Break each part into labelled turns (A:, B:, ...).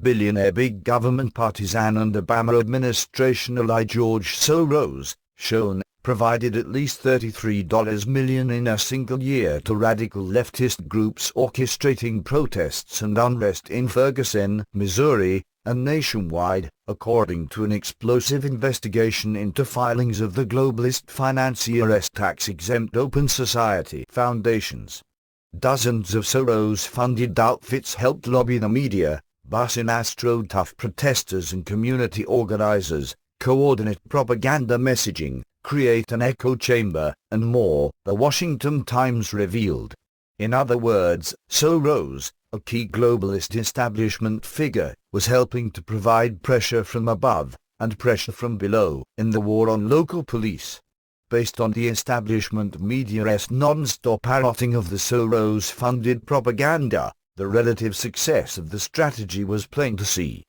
A: billionaire big government partisan and Obama administration ally George Soros, shown, provided at least $33 million in a single year to radical leftist groups orchestrating protests and unrest in Ferguson, Missouri, and nationwide, according to an explosive investigation into filings of the globalist financier tax-exempt Open Society foundations. Dozens of Soros-funded outfits helped lobby the media, bus in AstroTurf protesters and community organizers, coordinate propaganda messaging, create an echo chamber, and more, the Washington Times revealed. In other words, Soros, a key globalist establishment figure, was helping to provide pressure from above, and pressure from below, in the war on local police. Based on the establishment media's non-stop parroting of the Soros-funded propaganda, the relative success of the strategy was plain to see.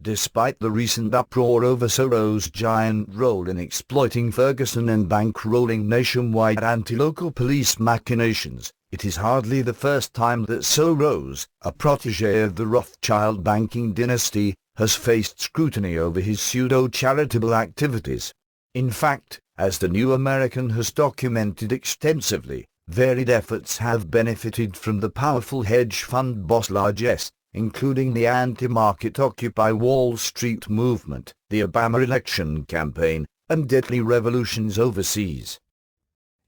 A: Despite the recent uproar over Soros' giant role in exploiting Ferguson and bankrolling nationwide anti-local police machinations, it is hardly the first time that Soros, a protégé of the Rothschild banking dynasty, has faced scrutiny over his pseudo-charitable activities. In fact, as The New American has documented extensively, varied efforts have benefited from the powerful hedge fund boss largesse, including the anti-market Occupy Wall Street movement, the Obama election campaign, and deadly revolutions overseas.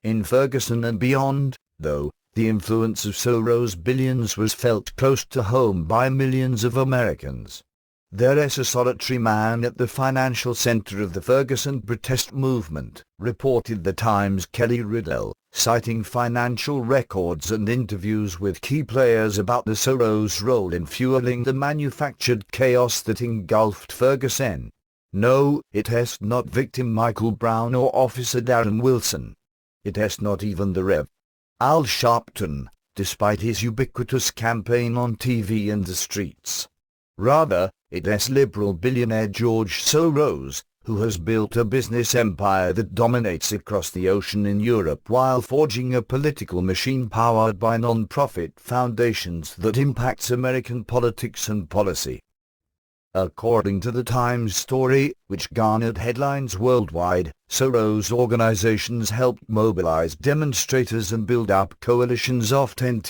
A: In Ferguson and beyond, though, the influence of Soros' billions was felt close to home by millions of Americans. There is a solitary man at the financial center of the Ferguson protest movement, reported the Times' Kelly Riddell, citing financial records and interviews with key players about the Soros' role in fueling the manufactured chaos that engulfed Ferguson. No, it has not victim Michael Brown or Officer Darren Wilson. It has not even the Rev. Al Sharpton, despite his ubiquitous campaign on TV and the streets. Rather, it has liberal billionaire George Soros, who has built a business empire that dominates across the ocean in Europe while forging a political machine powered by non-profit foundations that impacts American politics and policy. According to the Times story, which garnered headlines worldwide, Soros organizations helped mobilize demonstrators and build up coalitions, often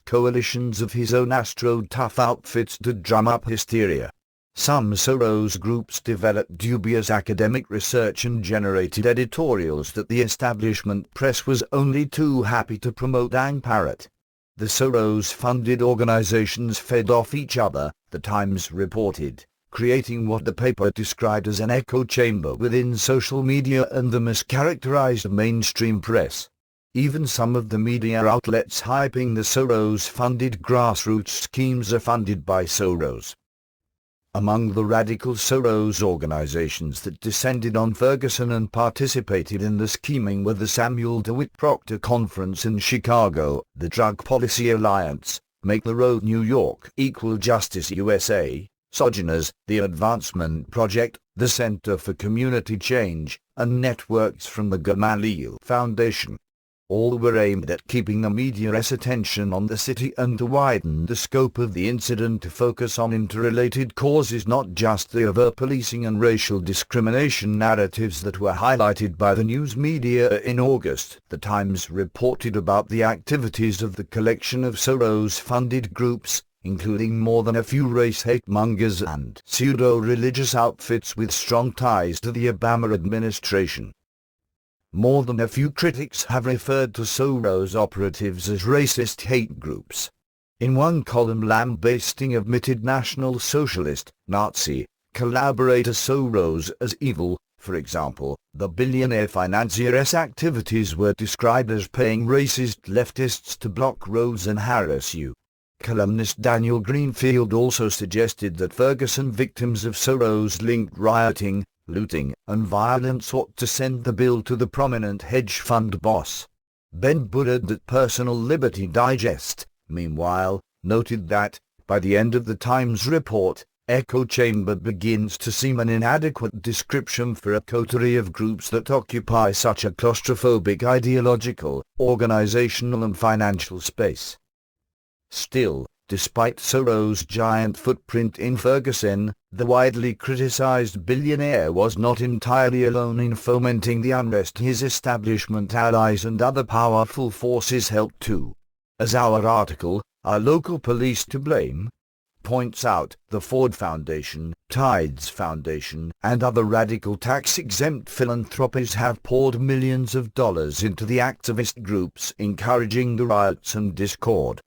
A: coalitions of his own AstroTurf outfits to drum up hysteria. Some Soros groups developed dubious academic research and generated editorials that the establishment press was only too happy to promote and parrot. The Soros-funded organizations fed off each other, the Times reported, creating what the paper described as an echo chamber within social media and the mischaracterized mainstream press. Even some of the media outlets hyping the Soros-funded grassroots schemes are funded by Soros. Among the radical Soros organizations that descended on Ferguson and participated in the scheming were the Samuel DeWitt Proctor Conference in Chicago, the Drug Policy Alliance, Make the Road New York, Equal Justice USA, Sojourners, the Advancement Project, the Center for Community Change, and networks from the Gamaliel Foundation. All were aimed at keeping the media's attention on the city and to widen the scope of the incident to focus on interrelated causes, not just the overt policing and racial discrimination narratives that were highlighted by the news media in August. The Times reported about the activities of the collection of Soros-funded groups, including more than a few race-hate mongers and pseudo-religious outfits with strong ties to the Obama administration. More than a few critics have referred to Soros operatives as racist hate groups. In one column lambasting admitted National Socialist, Nazi, collaborator Soros as evil, for example, the billionaire financier's activities were described as paying racist leftists to block roads and harass you. Columnist Daniel Greenfield also suggested that Ferguson victims of Soros-linked rioting, looting, and violence ought to send the bill to the prominent hedge fund boss. Ben Buddard at Personal Liberty Digest, meanwhile, noted that, by the end of the Times report, echo chamber begins to seem an inadequate description for a coterie of groups that occupy such a claustrophobic ideological, organizational and financial space. Still, Despite Soros' giant footprint in Ferguson, the widely criticized billionaire was not entirely alone in fomenting the unrest. His establishment allies and other powerful forces helped too. As our article, "Are Local Police to Blame?" points out, the Ford Foundation, Tides Foundation, and other radical tax-exempt philanthropies have poured millions of dollars into the activist groups encouraging the riots and discord.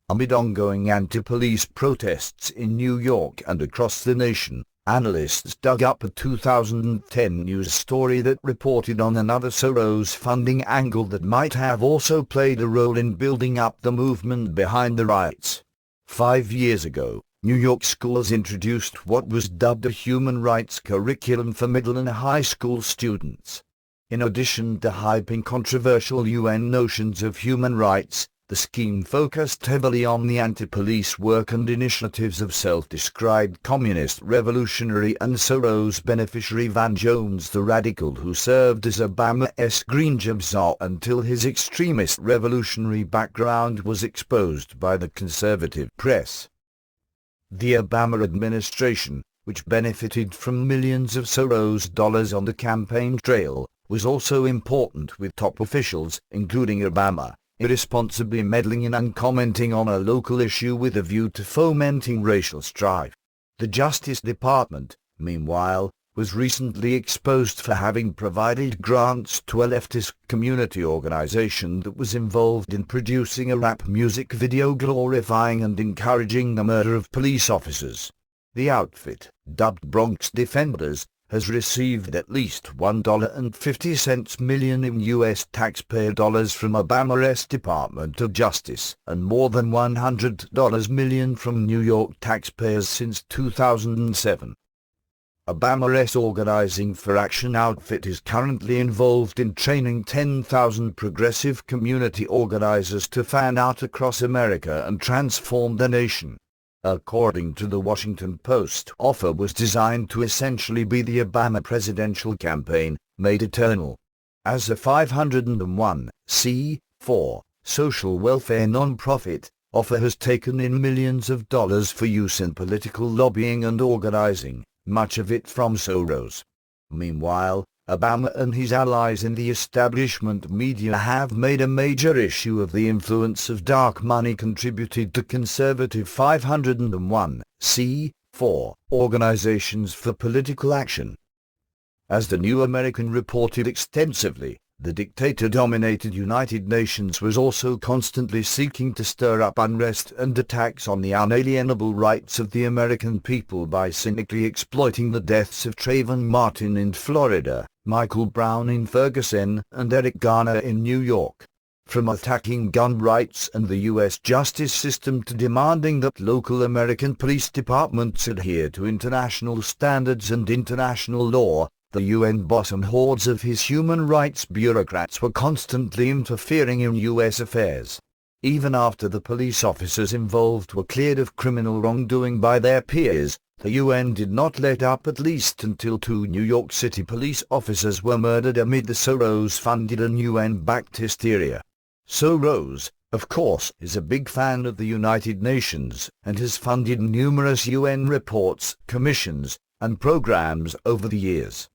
A: Amid ongoing anti-police protests in New York and across the nation, analysts dug up a 2010 news story that reported on another Soros funding angle that might have also played a role in building up the movement behind the riots. 5 years ago, New York schools introduced what was dubbed a human rights curriculum for middle and high school students. In addition to hyping controversial UN notions of human rights, the scheme focused heavily on the anti-police work and initiatives of self-described communist revolutionary and Soros beneficiary Van Jones, the radical who served as Obama's green jab czar until his extremist revolutionary background was exposed by the conservative press. The Obama administration, which benefited from millions of Soros dollars on the campaign trail, was also important, with top officials, including Obama, irresponsibly meddling in and commenting on a local issue with a view to fomenting racial strife. The Justice Department, meanwhile, was recently exposed for having provided grants to a leftist community organization that was involved in producing a rap music video glorifying and encouraging the murder of police officers. The outfit, dubbed Bronx Defenders, has received at least $1.50 million in U.S. taxpayer dollars from Obama's Department of Justice, and more than $100 million from New York taxpayers since 2007. Obama's Organizing for Action outfit is currently involved in training 10,000 progressive community organizers to fan out across America and transform the nation. According to the Washington Post, offer was designed to essentially be the Obama presidential campaign, made eternal. As a 501c4 social welfare non-profit, offer has taken in millions of dollars for use in political lobbying and organizing, much of it from Soros. Meanwhile, Obama and his allies in the establishment media have made a major issue of the influence of dark money contributed to conservative 501c4 organizations for political action. As the New American reported extensively, the dictator-dominated United Nations was also constantly seeking to stir up unrest and attacks on the unalienable rights of the American people by cynically exploiting the deaths of Trayvon Martin in Florida, Michael Brown in Ferguson, and Eric Garner in New York. From attacking gun rights and the U.S. justice system to demanding that local American police departments adhere to international standards and international law, the UN boss and hordes of his human rights bureaucrats were constantly interfering in U.S. affairs. Even after the police officers involved were cleared of criminal wrongdoing by their peers, the UN did not let up, at least until 2 New York City police officers were murdered amid the Soros-funded and UN-backed hysteria. Soros, of course, is a big fan of the United Nations and has funded numerous UN reports, commissions, and programs over the years.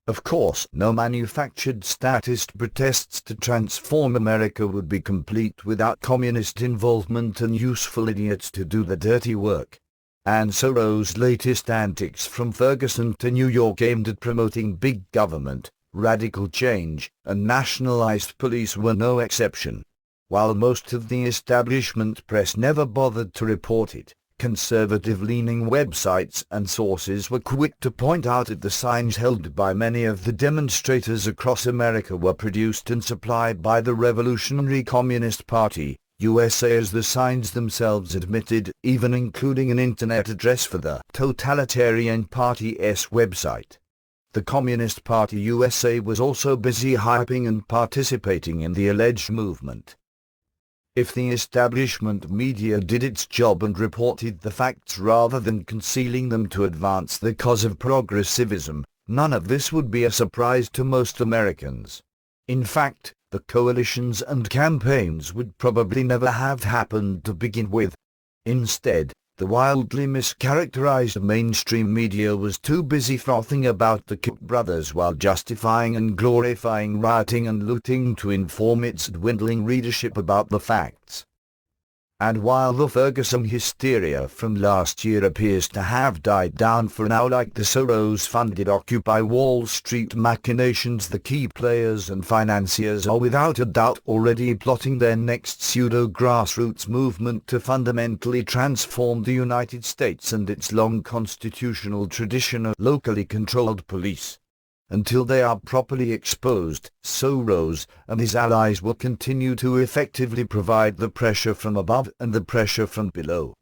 A: Of course, no manufactured statist protests to transform America would be complete without communist involvement and useful idiots to do the dirty work. And Soros' latest antics from Ferguson to New York aimed at promoting big government, radical change, and nationalized police were no exception. While most of the establishment press never bothered to report it, conservative-leaning websites and sources were quick to point out that the signs held by many of the demonstrators across America were produced and supplied by the Revolutionary Communist Party, USA, as the signs themselves admitted, even including an internet address for the totalitarian party's website. The Communist Party USA was also busy hyping and participating in the alleged movement. If the establishment media did its job and reported the facts rather than concealing them to advance the cause of progressivism, none of this would be a surprise to most Americans. In fact, the coalitions and campaigns would probably never have happened to begin with. Instead, the wildly mischaracterized mainstream media was too busy frothing about the Koch brothers while justifying and glorifying rioting and looting to inform its dwindling readership about the facts. And while the Ferguson hysteria from last year appears to have died down for now, like the Soros-funded Occupy Wall Street machinations, the key players and financiers are without a doubt already plotting their next pseudo-grassroots movement to fundamentally transform the United States and its long constitutional tradition of locally controlled police. Until they are properly exposed, Soros and his allies will continue to effectively provide the pressure from above and the pressure from below.